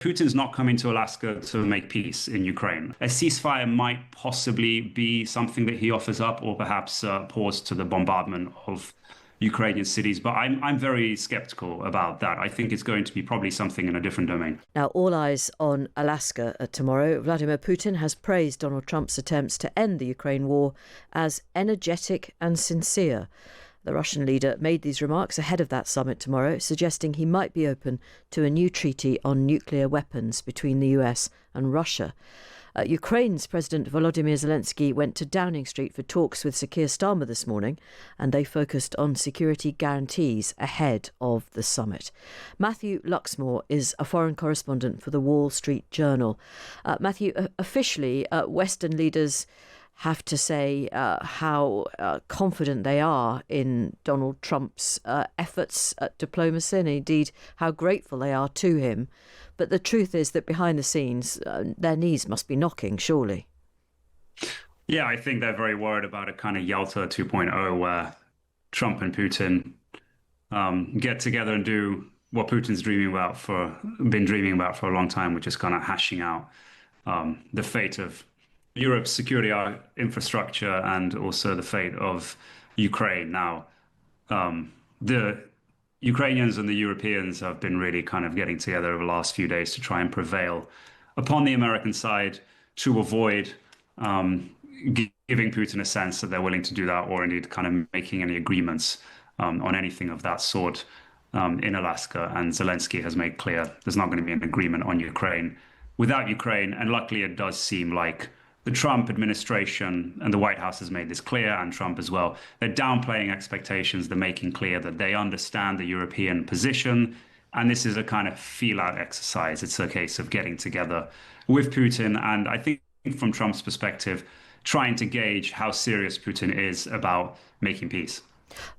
Putin's not coming to Alaska to make peace in Ukraine. A ceasefire might possibly be something that he offers up, or perhaps pause to the bombardment of Ukrainian cities. But I'm very skeptical about that. I think it's going to be probably something in a different domain. Now, all eyes on Alaska tomorrow. Vladimir Putin has praised Donald Trump's attempts to end the Ukraine war as energetic and sincere. The Russian leader made these remarks ahead of that summit tomorrow, suggesting he might be open to a new treaty on nuclear weapons between the US and Russia. Ukraine's President Volodymyr Zelensky went to Downing Street for talks with Sir Keir Starmer this morning, and they focused on security guarantees ahead of the summit. Matthew Luxmoore is a foreign correspondent for the Wall Street Journal. Matthew, officially, Western leaders have to say how confident they are in Donald Trump's efforts at diplomacy, and indeed how grateful they are to him. But the truth is that behind the scenes, their knees must be knocking, surely. Yeah, I think they're very worried about a kind of Yalta 2.0 where Trump and Putin get together and do what Putin's been dreaming about for a long time, which is kind of hashing out the fate of Europe's security infrastructure and also the fate of Ukraine. Now, the Ukrainians and the Europeans have been really kind of getting together over the last few days to try and prevail upon the American side to avoid giving Putin a sense that they're willing to do that, or indeed kind of making any agreements on anything of that sort in Alaska. And Zelensky has made clear there's not going to be an agreement on Ukraine without Ukraine. And luckily, it does seem like the Trump administration and the White House has made this clear, and Trump as well. They're downplaying expectations. They're making clear that they understand the European position. And this is a kind of feel-out exercise. It's a case of getting together with Putin. And I think from Trump's perspective, trying to gauge how serious Putin is about making peace.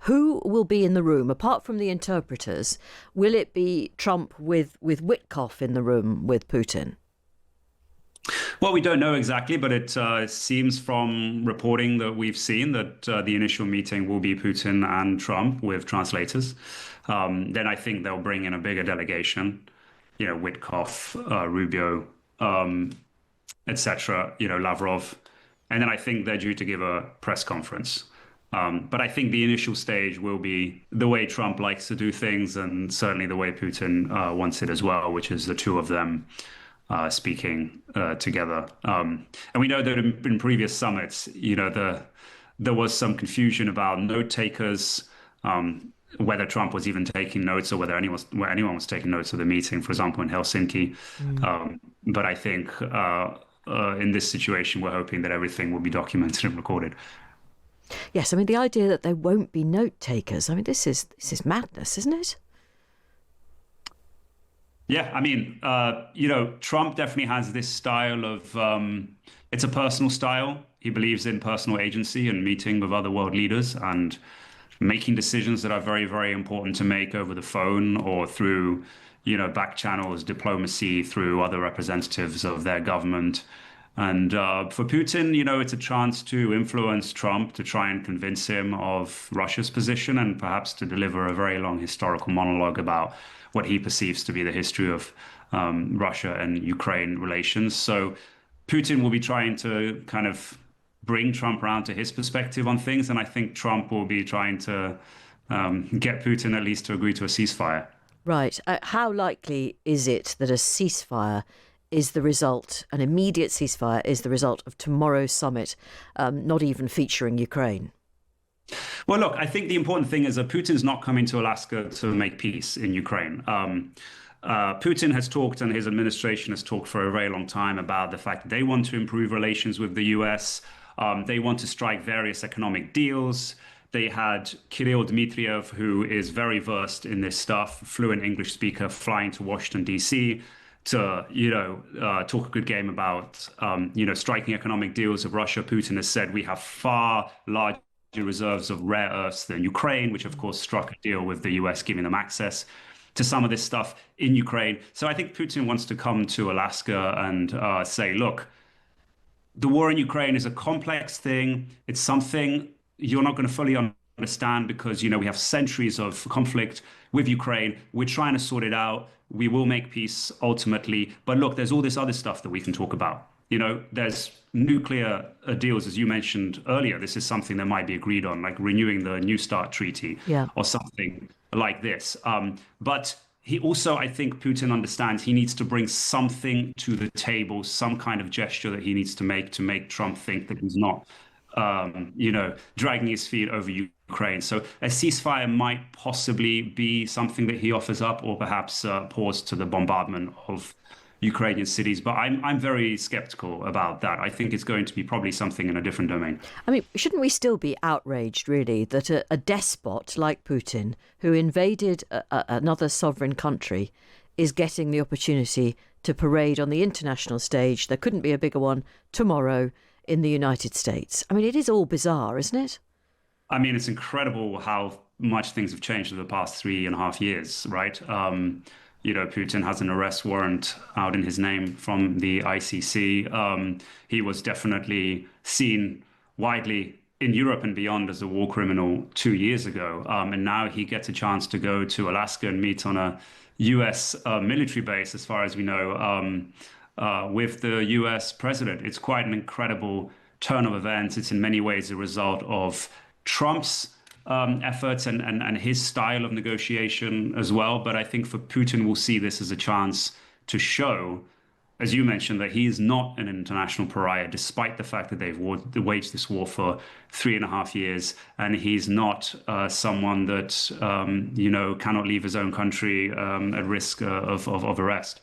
Who will be in the room? Apart from the interpreters, will it be Trump with Witkoff in the room with Putin? Well, we don't know exactly, but it seems from reporting that we've seen that the initial meeting will be Putin and Trump with translators. Then I think they'll bring in a bigger delegation, Witkoff, Rubio, etc., Lavrov. And then I think they're due to give a press conference. But I think the initial stage will be the way Trump likes to do things, and certainly the way Putin wants it as well, which is the two of them speaking together. And we know that in previous summits, there was some confusion about note takers, whether Trump was even taking notes or whether anyone was taking notes of the meeting, for example, in Helsinki. But I think in this situation, we're hoping that everything will be documented and recorded. Yes, I mean, the idea that there won't be note takers, I mean, this is madness, isn't it? Yeah, I mean, Trump definitely has this style of, it's a personal style. He believes in personal agency and meeting with other world leaders and making decisions that are very, very important to make over the phone or through, back channels, diplomacy, through other representatives of their government. And for Putin, it's a chance to influence Trump, to try and convince him of Russia's position and perhaps to deliver a very long historical monologue about what he perceives to be the history of Russia and Ukraine relations. So Putin will be trying to kind of bring Trump around to his perspective on things. And I think Trump will be trying to get Putin at least to agree to a ceasefire. Right. How likely is it that a ceasefire is the result, an immediate ceasefire is the result of tomorrow's summit, not even featuring Ukraine? Well, look, I think the important thing is that Putin's not coming to Alaska to make peace in Ukraine. Putin has talked, and his administration has talked for a very long time about the fact that they want to improve relations with the US. They want to strike various economic deals. They had Kirill Dmitriev, who is very versed in this stuff, fluent English speaker, flying to Washington, D.C. to, talk a good game about, striking economic deals with Russia. Putin has said we have far larger reserves of rare earths than Ukraine, which of course struck a deal with the US, giving them access to some of this stuff in Ukraine. So I think Putin wants to come to Alaska and say, look, the war in Ukraine is a complex thing. It's something you're not going to fully understand because, we have centuries of conflict with Ukraine. We're trying to sort it out. we will make peace ultimately. But look, there's all this other stuff that we can talk about. There's nuclear deals, as you mentioned earlier. This is something that might be agreed on, like renewing the New START treaty Yeah. or something like this. But he also, I think Putin understands he needs to bring something to the table, some kind of gesture that he needs to make Trump think that he's not, dragging his feet over Ukraine. So a ceasefire might possibly be something that he offers up, or perhaps pause to the bombardment of Ukrainian cities. But I'm very skeptical about that. I think it's going to be probably something in a different domain. I mean, shouldn't we still be outraged, really, that a despot like Putin, who invaded another sovereign country, is getting the opportunity to parade on the international stage? There couldn't be a bigger one tomorrow in the United States. I mean, it is all bizarre, isn't it? I mean, it's incredible how much things have changed over the past 3.5 years, right? Putin has an arrest warrant out in his name from the ICC. He was definitely seen widely in Europe and beyond as a war criminal 2 years ago. And now he gets a chance to go to Alaska and meet on a US military base, as far as we know, with the US president. It's quite an incredible turn of events. It's in many ways a result of Trump's efforts and his style of negotiation as well. But I think for Putin, we'll see this as a chance to show, as you mentioned, that he is not an international pariah, despite the fact that they've waged this war for 3.5 years. And he's not someone that, cannot leave his own country at risk of arrest.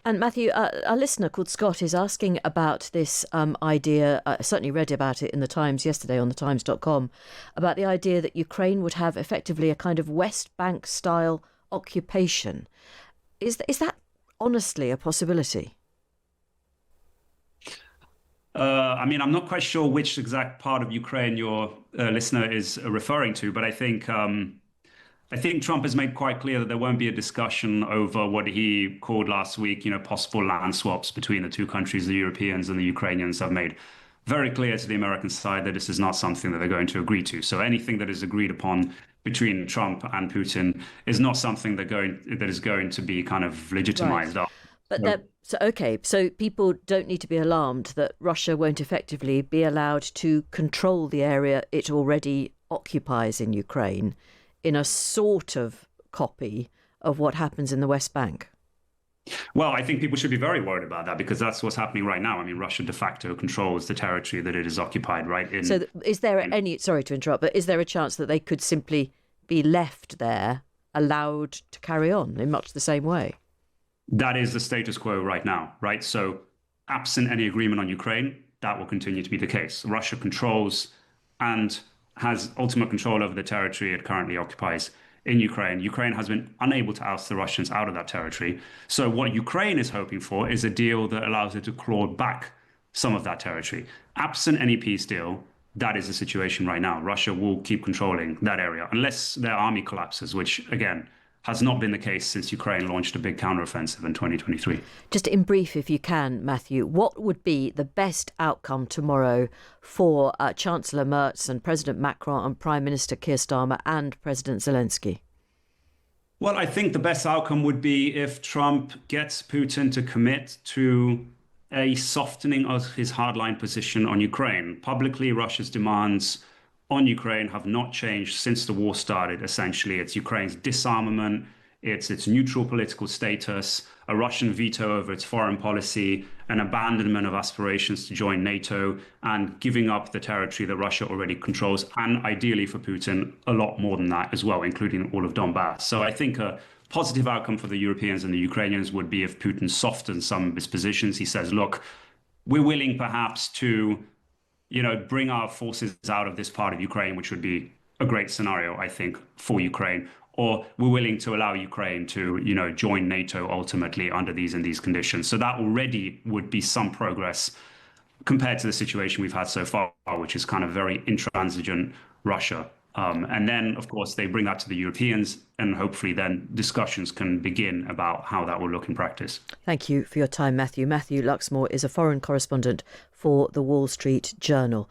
And Matthew, a listener called Scott is asking about this idea. I certainly read about it in the Times yesterday on thetimes.com, about the idea that Ukraine would have effectively a kind of West Bank style occupation. Is that honestly a possibility? I'm not quite sure which exact part of Ukraine your listener is referring to, but I think Trump has made quite clear that there won't be a discussion over what he called last week, possible land swaps between the two countries. The Europeans and the Ukrainians have made very clear to the American side that this is not something that they're going to agree to. So anything that is agreed upon between Trump and Putin is not something that is going to be kind of legitimized. Right. But so people don't need to be alarmed that Russia won't effectively be allowed to control the area it already occupies in Ukraine, in a sort of copy of what happens in the West Bank? Well, I think people should be very worried about that, because that's what's happening right now. I mean, Russia de facto controls the territory that it is occupied, right? So is there sorry to interrupt, but is there a chance that they could simply be left there, allowed to carry on in much the same way? That is the status quo right now, right? So absent any agreement on Ukraine, that will continue to be the case. Russia controls and has ultimate control over the territory it currently occupies in Ukraine. Ukraine has been unable to oust the Russians out of that territory. So what Ukraine is hoping for is a deal that allows it to claw back some of that territory. Absent any peace deal, that is the situation right now. Russia will keep controlling that area unless their army collapses, which, again, has not been the case since Ukraine launched a big counteroffensive in 2023. Just in brief, if you can, Matthew, what would be the best outcome tomorrow for Chancellor Merz and President Macron and Prime Minister Keir Starmer and President Zelensky? Well, I think the best outcome would be if Trump gets Putin to commit to a softening of his hardline position on Ukraine. Publicly, Russia's demands on Ukraine have not changed since the war started. Essentially, it's Ukraine's disarmament, it's its neutral political status, a Russian veto over its foreign policy, an abandonment of aspirations to join NATO, and giving up the territory that Russia already controls, and ideally for Putin, a lot more than that as well, including all of Donbass. So I think a positive outcome for the Europeans and the Ukrainians would be if Putin softens some of his positions. He says, look, we're willing perhaps to bring our forces out of this part of Ukraine, which would be a great scenario, I think, for Ukraine. Or we're willing to allow Ukraine to, join NATO ultimately under these and these conditions. So that already would be some progress compared to the situation we've had so far, which is kind of very intransigent Russia. And then, of course, they bring that to the Europeans, and hopefully then discussions can begin about how that will look in practice. Thank you for your time, Matthew. Matthew Luxmoore is a foreign correspondent for the Wall Street Journal.